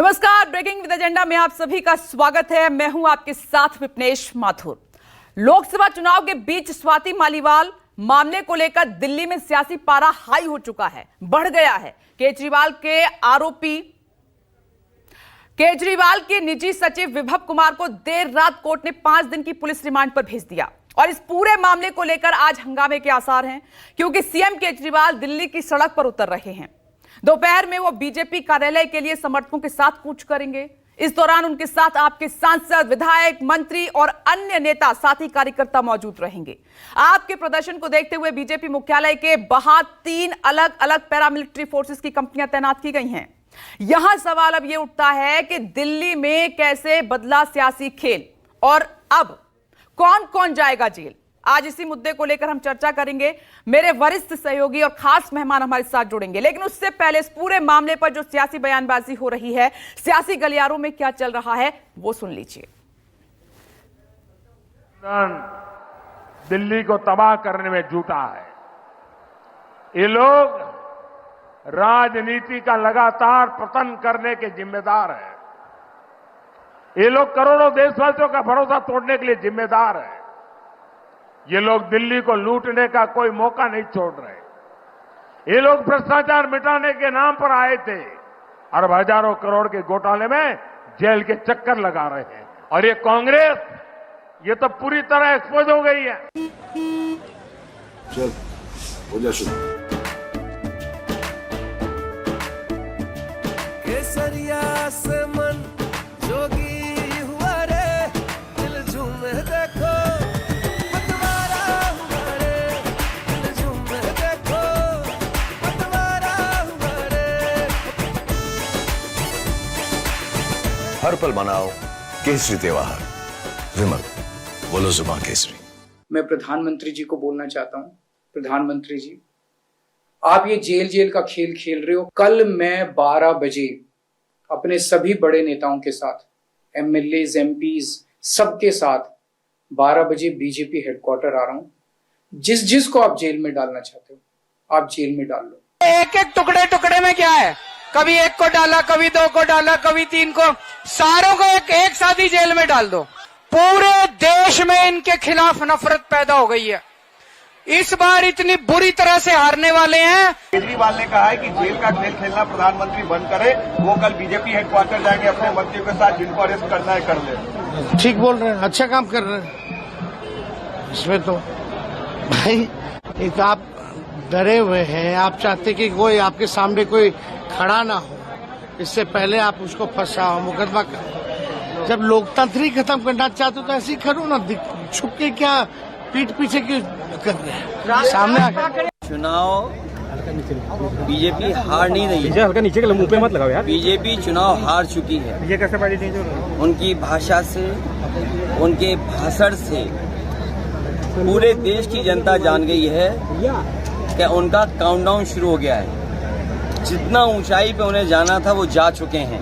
नमस्कार, breaking with agenda में आप सभी का स्वागत है। मैं हूं आपके साथ विपनेश माथुर। लोकसभा चुनाव के बीच स्वाति मालीवाल मामले को लेकर दिल्ली में सियासी पारा हाई हो चुका है, बढ़ गया है। केजरीवाल के आरोपी केजरीवाल के निजी सचिव विभव कुमार को देर रात कोर्ट ने 5 दिन की पुलिस रिमांड पर भेज दिया और इस पूरे मामले को लेकर आज हंगामे के आसार हैं, क्योंकि सीएम केजरीवाल दिल्ली की सड़क पर उतर रहे हैं। दोपहर में वो बीजेपी कार्यालय के लिए समर्थकों के साथ कूच करेंगे। इस दौरान उनके साथ आपके सांसद, विधायक, मंत्री और अन्य नेता, साथी कार्यकर्ता मौजूद रहेंगे। आपके प्रदर्शन को देखते हुए बीजेपी मुख्यालय के बाहर 3 अलग अलग पैरामिलिट्री फोर्सेस की कंपनियां तैनात की गई हैं। यहां सवाल अब यह उठता है कि दिल्ली में कैसे बदला सियासी खेल और अब कौन कौन जाएगा जेल। आज इसी मुद्दे को लेकर हम चर्चा करेंगे। मेरे वरिष्ठ सहयोगी और खास मेहमान हमारे साथ जुड़ेंगे, लेकिन उससे पहले इस पूरे मामले पर जो सियासी बयानबाजी हो रही है, सियासी गलियारों में क्या चल रहा है, वो सुन लीजिए। दिल्ली को तबाह करने में जुटा है। ये लोग राजनीति का लगातार पतन करने के जिम्मेदार हैं। ये लोग करोड़ों देशवासियों का भरोसा तोड़ने के लिए जिम्मेदार हैं। ये लोग दिल्ली को लूटने का कोई मौका नहीं छोड़ रहे। ये लोग भ्रष्टाचार मिटाने के नाम पर आए थे और हजारों करोड़ के घोटाले में जेल के चक्कर लगा रहे हैं। और ये कांग्रेस, ये तो पूरी तरह एक्सपोज हो गई है। चल हो जा शुरू। केसरिया से मन जोगी हुआ रे, दिल झूमे देखो पतवारा हुआ रे, दिल झूमे देखो पतवारा हुआ रे। हर पल मनाओ केसरी त्योहार। विमल, बोलो जुबान केसरी। मैं प्रधानमंत्री जी को बोलना चाहता हूं, प्रधानमंत्री जी, आप ये जेल का खेल खेल रहे हो। कल मैं 12 बजे अपने सभी बड़े नेताओं के साथ, एमएलएज, एमपीज, सबके साथ 12 बजे बीजेपी हेडक्वार्टर आ रहा हूं। जिस को आप जेल में डालना चाहते हो, आप जेल में डाल लो। एक एक टुकड़े में क्या है, कभी 1 को डाला, कभी 2 को डाला, कभी 3 को, सारों को एक साथ ही जेल में डाल दो। पूरे देश में इनके खिलाफ नफरत पैदा हो गई है। इस बार इतनी बुरी तरह से हारने वाले हैं। केजरीवाल ने कहा है कि जेल का खेल खेलना प्रधानमंत्री बंद करे। वो कल बीजेपी हेडक्वार्टर जाएंगे, अपने मंत्रियों के साथ जिनको अरेस्ट करना है कर ले। ठीक बोल रहे हैं, अच्छा काम कर रहे हैं। इसमें तो भाई एक आप डरे हुए हैं, आप चाहते कि कोई आपके सामने कोई खड़ा ना हो, इससे पहले आप उसको फंसाओ, मुकदमा करो। जब लोकतंत्र ही खत्म करना चाहते हो तो ऐसे ही करो ना, छुप के क्या पीठ पीछे क्यों कर रहे हैं, सामने आकर। चुनाव बीजेपी हार नहीं रही है। हल्का नीचे के मुंह पे मत लगाओ यार। बीजेपी चुनाव हार चुकी है। ये कैसे पार्टी चेंज हो रहा है? उनकी भाषा से, उनके भाषण से पूरे देश की जनता जान गई है कि उनका काउंटडाउन शुरू हो गया है। जितना ऊंचाई पे उन्हें जाना था वो जा चुके हैं।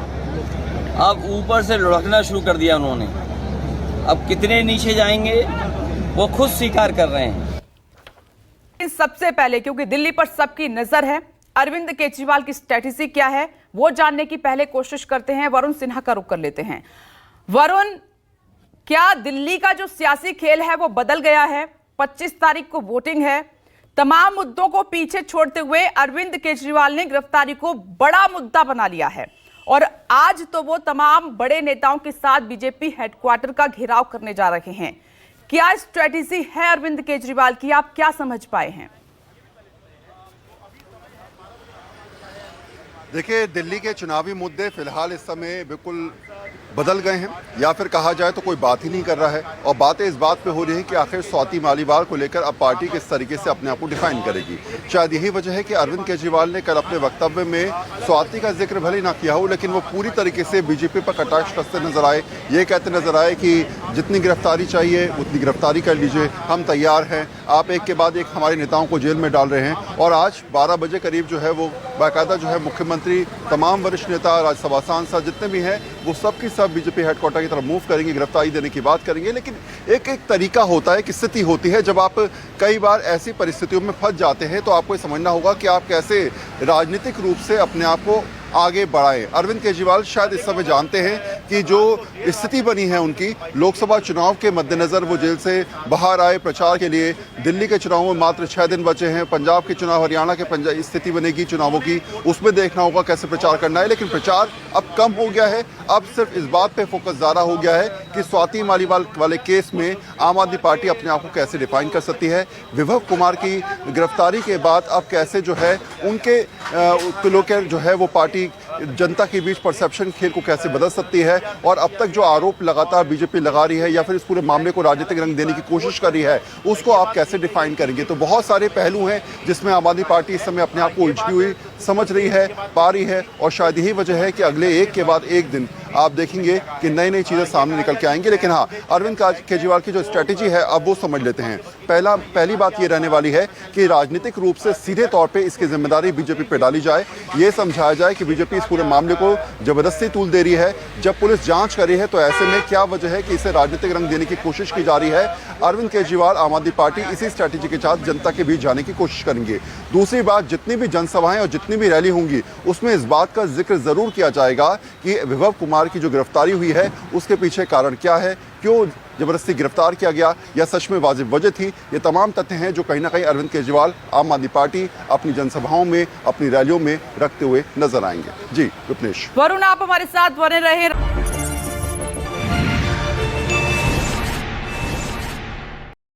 अब ऊपर से लुढ़कना शुरू कर दिया उन्होंने। अब कितने नीचे जाएंगे वो खुद स्वीकार कर रहे हैं। सबसे पहले, क्योंकि दिल्ली पर सबकी नजर है, अरविंद केजरीवाल की स्ट्रेटेजी क्या है वो जानने की पहले कोशिश करते हैं। वरुण सिन्हा का रुख कर लेते हैं। वरुण, क्या दिल्ली का जो सियासी खेल है वो बदल गया है? 25 तारीख को वोटिंग है। तमाम मुद्दों को पीछे छोड़ते हुए अरविंद केजरीवाल ने गिरफ्तारी को बड़ा मुद्दा बना लिया है और आज तो वो तमाम बड़े नेताओं के साथ बीजेपी हेडक्वार्टर का घेराव करने जा रहे हैं। क्या स्ट्रेटेजी है अरविंद केजरीवाल की, आप क्या समझ पाए हैं? देखिए, दिल्ली के चुनावी मुद्दे फिलहाल इस समय बिल्कुल बदल गए हैं, या फिर कहा जाए तो कोई बात ही नहीं कर रहा है। और बातें इस बात पे हो रही है कि आखिर स्वाति मालीवाल को लेकर अब पार्टी किस तरीके से अपने आप को डिफाइन करेगी। शायद यही वजह है कि अरविंद केजरीवाल ने कल अपने वक्तव्य में स्वाति का जिक्र भले ना किया हो, लेकिन वो पूरी तरीके से बीजेपी पर कटाक्ष कसते नजर आए। ये कहते नजर आए कि जितनी गिरफ्तारी चाहिए उतनी गिरफ्तारी कर लीजिए, हम तैयार हैं। आप एक के बाद एक हमारे नेताओं को जेल में डाल रहे हैं। और आज 12 बजे करीब जो है वो बाकायदा जो है मुख्यमंत्री, तमाम वरिष्ठ नेता, राज्यसभा सांसद जितने भी हैं वो सब की सब बीजेपी हेडक्वार्टर की तरफ मूव करेंगे, गिरफ्तारी देने की बात करेंगे। लेकिन एक तरीका होता है, एक स्थिति होती है जब आप कई बार ऐसी परिस्थितियों में फंस जाते हैं तो आपको समझना होगा कि आप कैसे राजनीतिक रूप से अपने आप को आगे बढ़ाएं। अरविंद केजरीवाल शायद इस समय जानते हैं कि जो स्थिति बनी है उनकी, लोकसभा चुनाव के मद्देनजर वो जेल से बाहर आए प्रचार के लिए। दिल्ली के चुनाव में मात्र 6 दिन बचे हैं, पंजाब के चुनाव, हरियाणा के स्थिति बनेगी चुनावों की, उसमें देखना होगा कैसे प्रचार करना है। लेकिन प्रचार अब कम हो गया है, अब सिर्फ इस बात पे फोकस ज़्यादा हो गया है कि स्वाति मालीवाल वाले केस में आम आदमी पार्टी अपने आप को कैसे डिफाइन कर सकती है। विभव कुमार की गिरफ्तारी के बाद अब कैसे जो है उनके लोग जो है वो पार्टी जनता के बीच परसेप्शन खेल को कैसे बदल सकती है, और अब तक जो आरोप लगातार बीजेपी लगा रही है या फिर इस पूरे मामले को राजनीतिक रंग देने की कोशिश कर रही है, उसको आप कैसे डिफाइन करेंगे। तो बहुत सारे पहलू हैं जिसमें आम आदमी पार्टी इस समय अपने आप को उलझी हुई समझ रही है, पा रही है, और शायद यही वजह है कि अगले एक के बाद एक दिन आप देखेंगे कि नई नई चीज़ें सामने निकल के आएंगी। लेकिन हाँ, अरविंद केजरीवाल की जो स्ट्रैटेजी है अब वो समझ लेते हैं। पहली बात ये रहने वाली है कि राजनीतिक रूप से सीधे तौर पे इसकी जिम्मेदारी बीजेपी पे डाली जाए, ये समझाया जाए कि बीजेपी इस पूरे मामले को जबरदस्ती तूल दे रही है। जब पुलिस जांच कर रही है तो ऐसे में क्या वजह है कि इसे राजनीतिक रंग देने की कोशिश की जा रही है। अरविंद केजरीवाल, आम आदमी पार्टी इसी स्ट्रैटेजी के साथ जनता के बीच जाने की कोशिश करेंगे। दूसरी बात, जितनी भी जनसभाएं और जितनी भी रैली होंगी उसमें इस बात का जिक्र जरूर किया जाएगा कि विभव कुमार की जो गिरफ्तारी हुई है उसके पीछे कारण क्या है, क्यों जबरदस्ती गिरफ्तार किया गया, या सच में वाजिब वजह थी। ये तमाम तथ्य हैं जो कहीं ना कहीं अरविंद केजरीवाल, आम आदमी पार्टी अपनी जनसभाओं में, अपनी रैलियों में रखते हुए नजर आएंगे। जी विपनेश। वरुण, आप हमारे साथ बने रहे।